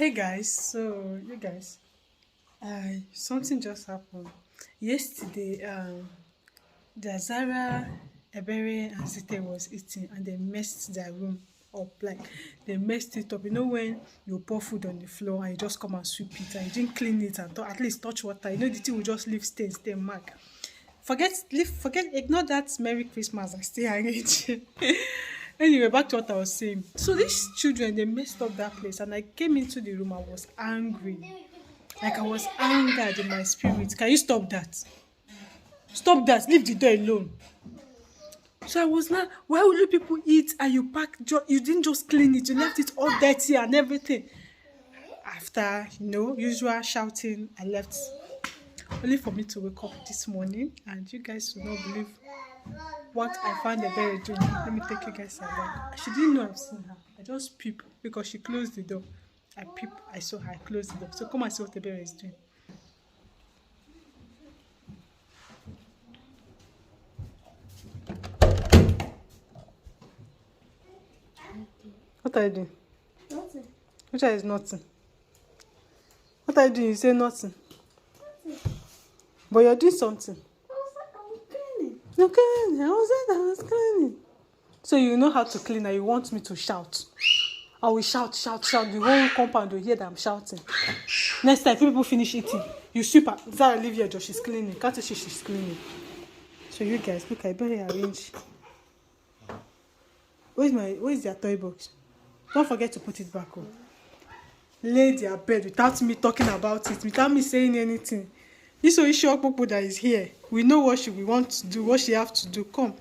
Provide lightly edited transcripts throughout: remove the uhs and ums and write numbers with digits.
Hey guys, so you guys, something just happened yesterday. The Zara, Ebere, and Zite was eating, and they messed their room up. Like they messed it up. You know when you pour food on the floor and you just come and sweep it, and you didn't clean it and at least touch water. You know the thing will just leave stains, stain mark. Ignore that. Merry Christmas. I still arrange. Anyway, back to what I was saying. So these children, they messed up that place, and I came into the room. I was angry. Like I was angered in my spirit. Can you stop that? Stop that. Leave the door alone. So I was not. Why will you people eat and you pack? You didn't just clean it. You left it all dirty and everything. After usual shouting, I left. Only for me to wake up this morning, and you guys will not believe what I found the berry doing. Let me take you guys around. She didn't know I've seen her. I just peep because she closed the door. I peep. I saw her. I closed the door. So come and see what the berry is doing. What are you doing? Nothing. Which is nothing? What are you doing? You say nothing. But you're doing something. I was cleaning. You're cleaning. I was cleaning. So you know how to clean and you want me to shout. I will shout. The whole compound will hear that I'm shouting. Next time, people finish eating, you sweep her. Zara, leave here, she's cleaning. Can't you see she's cleaning? So you guys, look, I better arrange. Where's their toy box? Don't forget to put it back on. Lay their bed without me talking about it, without me saying anything. This Oisho people that is here, we know what we want to do, what she have to do. Come.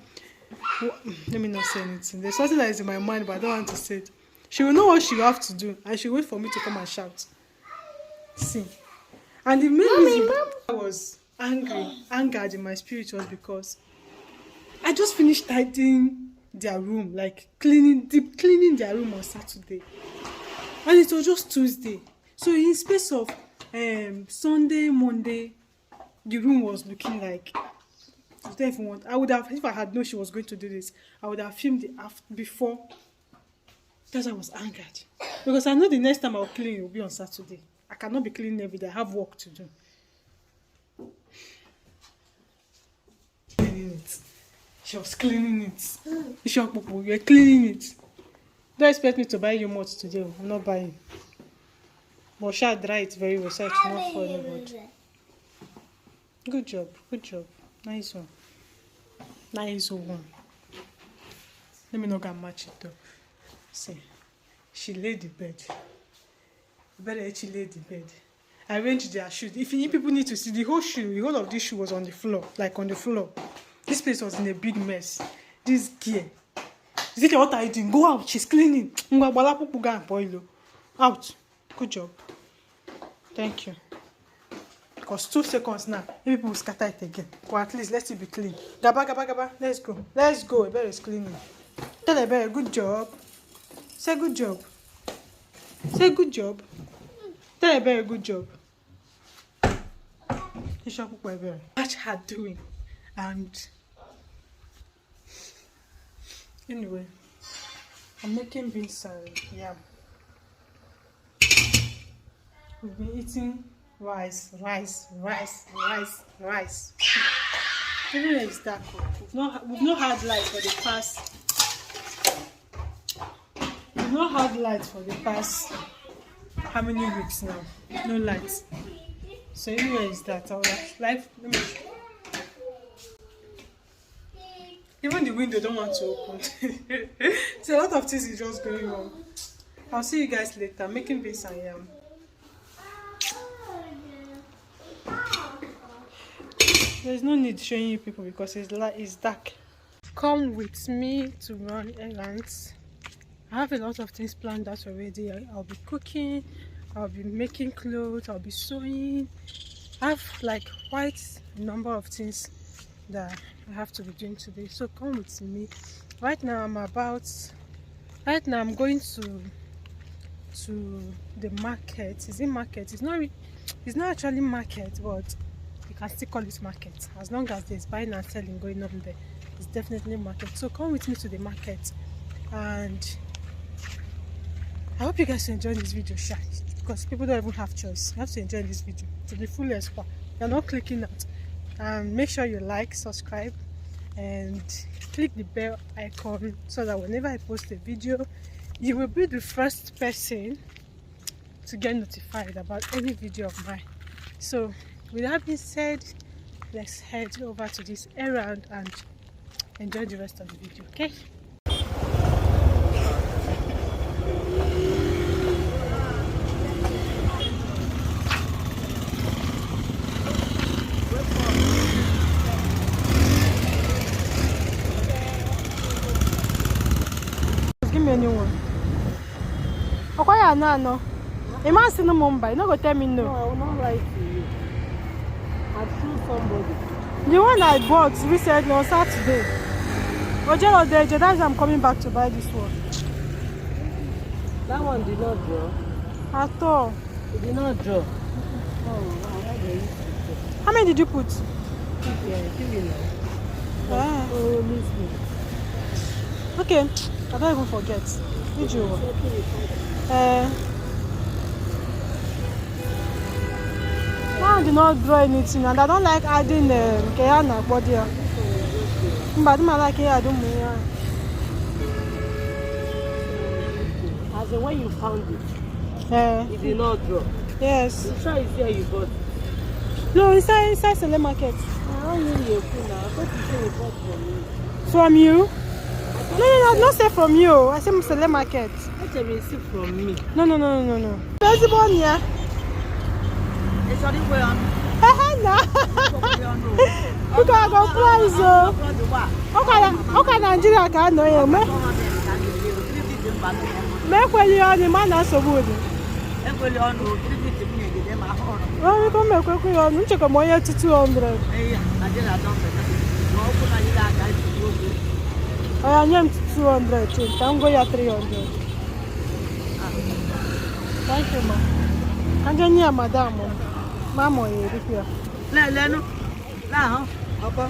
Let me not say anything. There's something that is in my mind, but I don't want to say it. She will know what she will have to do, and she will wait for me to come and shout. See. And the main reason I was angered in my spirit was because I just finished tidying their room, like deep cleaning their room on Saturday. And it was just Tuesday. So in space of Sunday, Monday, the room was looking like I don't even want. I would have, if I had known she was going to do this, I would have filmed it before. Because I was angered. Because I know the next time I'll clean it will be on Saturday. I cannot be cleaning every day. I have work to do. Cleaning it. She was cleaning it. You're cleaning it. Don't expect me to buy you much today. I'm not buying. But shall dry it very well so it's not for anybody. Good job. Nice one. Let me not go and match it though. See, she laid the bed. She laid the bed. I arranged their shoes. If people need to see the whole of this shoe was on the floor, like on the floor. This place was in a big mess. This gear. Zika, what are you doing? Go out. She's cleaning. Out. Good job. Thank you. Because 2 seconds now, people will scatter it again. Or at least let it be clean. Gaba. Let's go. Ebere is cleaning. Tell Ebere, good job. Say good job. Tell Ebere, good job. Watch her doing. And anyway, I'm making beans and yam. We've been eating rice. Everywhere is dark. We've not had light for the past. We've not had light for the past how many weeks now? No light. So anywhere is that. Our life. Even the window don't want to open. So a lot of things is just going wrong. I'll see you guys later. I'm making beans and yam. There's no need showing you people because it's dark. Come with me to run errands. I have a lot of things planned out already. I'll be cooking, I'll be making clothes, I'll be sewing. I have like quite a number of things that I have to be doing today. So come with me. Right now I'm going to the market. Is it market? It's not actually market, but you can still call it market. As long as there's buying and selling going on there, it's definitely market. So come with me to the market, and I hope you guys enjoy this video. because people don't even have choice. You have to enjoy this video to the fullest part. You're not clicking out. And make sure you like, subscribe, and click the bell icon so that whenever I post a video, you will be the first person to get notified about any video of mine. So with that being said, let's head over to this errand and enjoy the rest of the video, okay? Give me a new one. Okay, no. A man in Mumbai, no go tell me no. No, I will not lie to you. I've seen somebody. The one I bought recently on Saturday. Ojelo Deje, that's why I'm coming back to buy this one. That one did not draw. At all. It did not draw. Oh, wow, how do you How many did you put? give me now. Ah. Oh, miss me. Okay, I don't even forget. Did you? Now I do not draw anything, and I don't like adding Kayana body. But I like it, I don't know. As in when you found it, it did not draw. Yes. You sure it's here you bought it? No, inside Sele Market. I don't need your food now. I thought you said you bought from me. From you? No, not say from you. I say Sele Market. What do you mean from me? No. Where's the one here? It's on the way on. Look at the price. Okay, Nigeria can know you. Make well you on the man as a wood. Well, we come back on. We check a more to 200. I am 200. Don't go at 300. Thank you, ma. And then, yeah, madam. Mama, you're here. No. Now, Papa.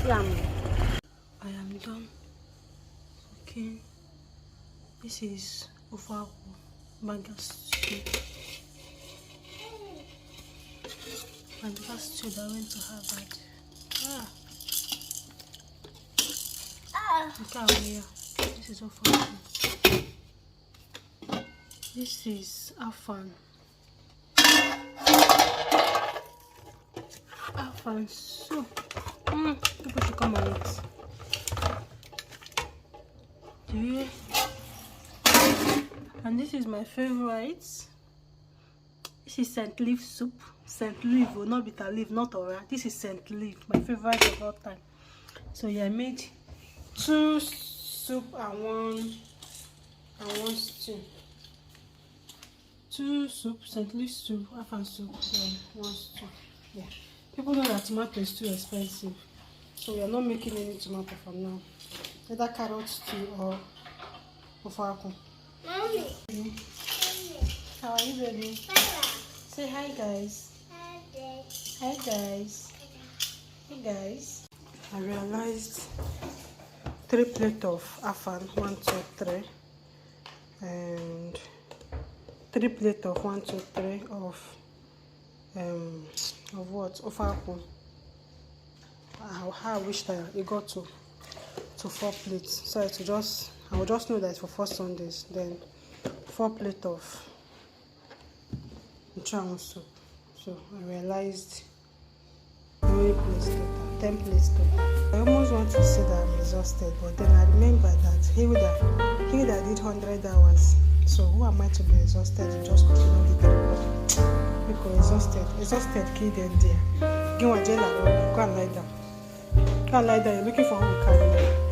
I am done cooking. This is Ufaku Banga stew. And that's stew that I went to Harvard. Look out here. This is Ufaku. This is Afan. Afan soup. People should come and eat. Yeah. And this is my favorite. This is St. Leaf soup. St. Leaf will not bitter leaf, not Ora. This is St. Leaf, my favorite of all time. So yeah, I made 2 soup and one stew. 2 soup, St. Leaf soup, Afan soup, and 1 stew. Yeah. People know that tomato is too expensive, so we are not making any tomato from now. Either carrot stew or Ufaku. Mommy. How are you, baby? Say hi, guys. Hi, guys. Hey, guys. I realized 3 plates of Afan, 1, 2, 3, and 3 plates of 1, 2, 3 of what? Ufaku. How I wish that it got to 4 plates. So I will just know that it's for 4 Sundays. Then 4 plates of Nchang soup. So I realized how many plates total? 10 plates total. I almost want to say that I'm exhausted, but then I remember that he that did 100 hours. So who am I to be exhausted? You just continue the record. Because exhausted kid and dear. Go and lie down. Can't lie down. You're looking for who will carry you.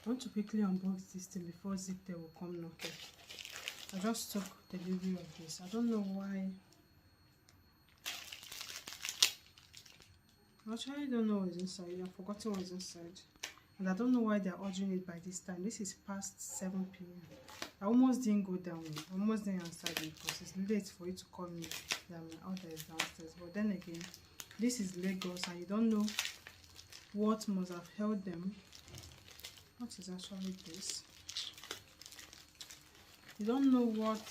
I want to quickly unbox this thing before Zip will come knocking. I just took delivery of this. I don't know why. Actually, I don't know what's inside. I've forgotten what's inside. And I don't know why they're ordering it by this time. This is past 7 p.m. I almost didn't go down. I almost didn't answer it because it's late for you to call me that my order is downstairs. But then again, this is Lagos and you don't know what must have held them. What is actually this? You don't know what.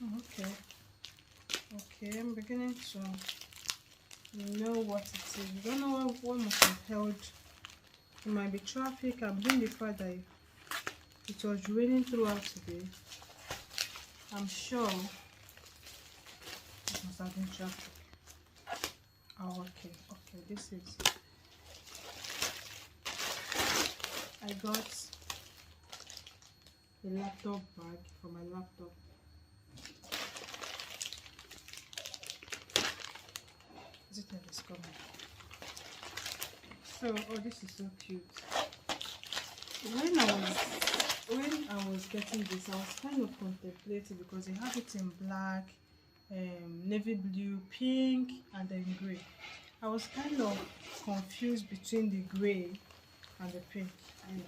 Oh, okay. Okay, I'm beginning to know what it is. You don't know what must have held. It might be traffic. I'm doing the fact that it was raining throughout today. I'm sure it must have been traffic. Oh, okay. Okay, this is. I got a laptop bag for my laptop. Is coming? So, oh, this is so cute. When I was getting this, I was kind of contemplating because they have it in black, navy blue, pink, and then grey. I was kind of confused between the grey and the pink. And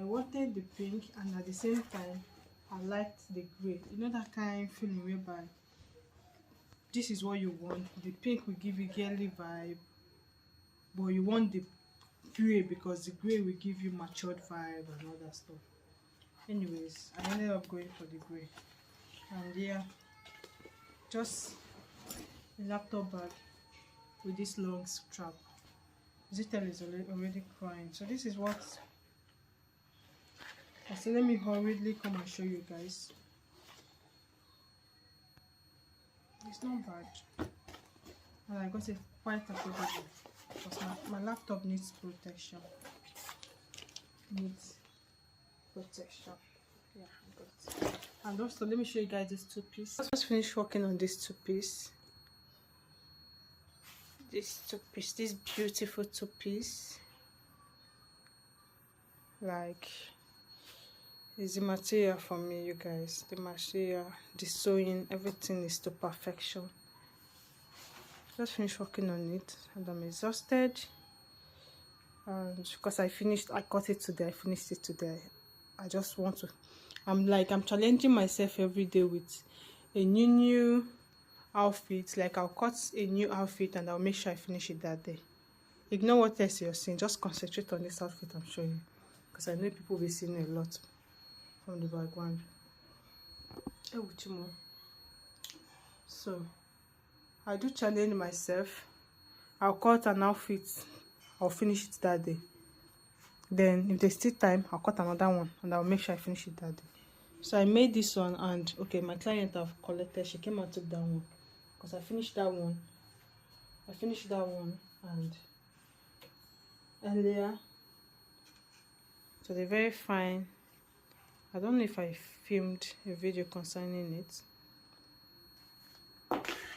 I wanted the pink, and at the same time, I liked the grey. You know that kind of feeling whereby this is what you want. The pink will give you girly vibe, but you want the grey because the grey will give you matured vibe and all that stuff. Anyways, I ended up going for the grey. And yeah, just a laptop bag with this long strap. Zitel is already crying. So this is what I said. Let me hurriedly come and show you guys. It's not bad, and I got it quite affordable because my laptop needs protection. Yeah, I got it. And also, let me show you guys this two-piece. I just finished working on this two-piece. This beautiful two-piece. Like, it's the material for me, you guys. The material, the sewing, everything is to perfection. Just finished working on it and I'm exhausted. And because I cut it today, I finished it today. I just want to, I'm challenging myself every day with a new outfit. Like, I'll cut a new outfit and I'll make sure I finish it that day. Ignore what else you're seeing, just concentrate on this outfit I'm showing you, because I know people will be seeing a lot from the background. So I do challenge myself. I'll cut an outfit, I'll finish it that day. Then if there's still time, I'll cut another one and I'll make sure I finish it that day. So I made this one, and okay, my client have collected. She came and took that one because I finished that one. And earlier, so they're very fine. I don't know if I filmed a video concerning it.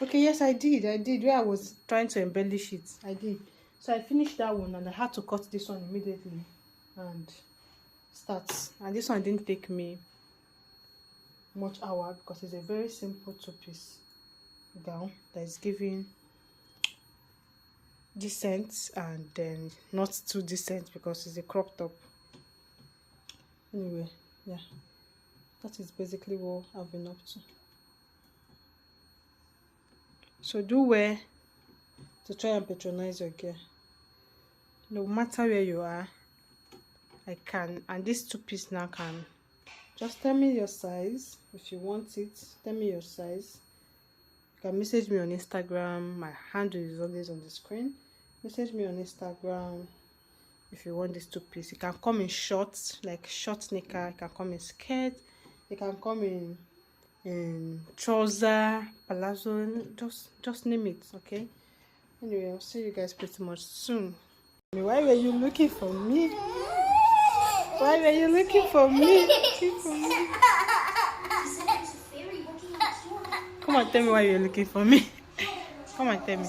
Okay, yes, I did. Where I was trying to embellish it, I did. So I finished that one and I had to cut this one immediately and start. And this one didn't take me much hour because it's a very simple two-piece gown that is giving decent and then not too decent because it's a crop top. Anyway, yeah, that is basically what I've been up to. So do well to try and patronize your gear. No matter where you are, I can, and this two-piece now can. Just tell me your size if you want it. Tell me your size. You can message me on Instagram. My handle is always on the screen. Message me on Instagram if you want this two-piece. It can come in shorts, like short knicker. It can come in skirt. It can come in trouser, palazzo. Just name it, okay? Anyway, I'll see you guys pretty much soon. Why were you looking for me? Why were you looking for me? Come on, tell me why you're looking for me. Come on, tell me.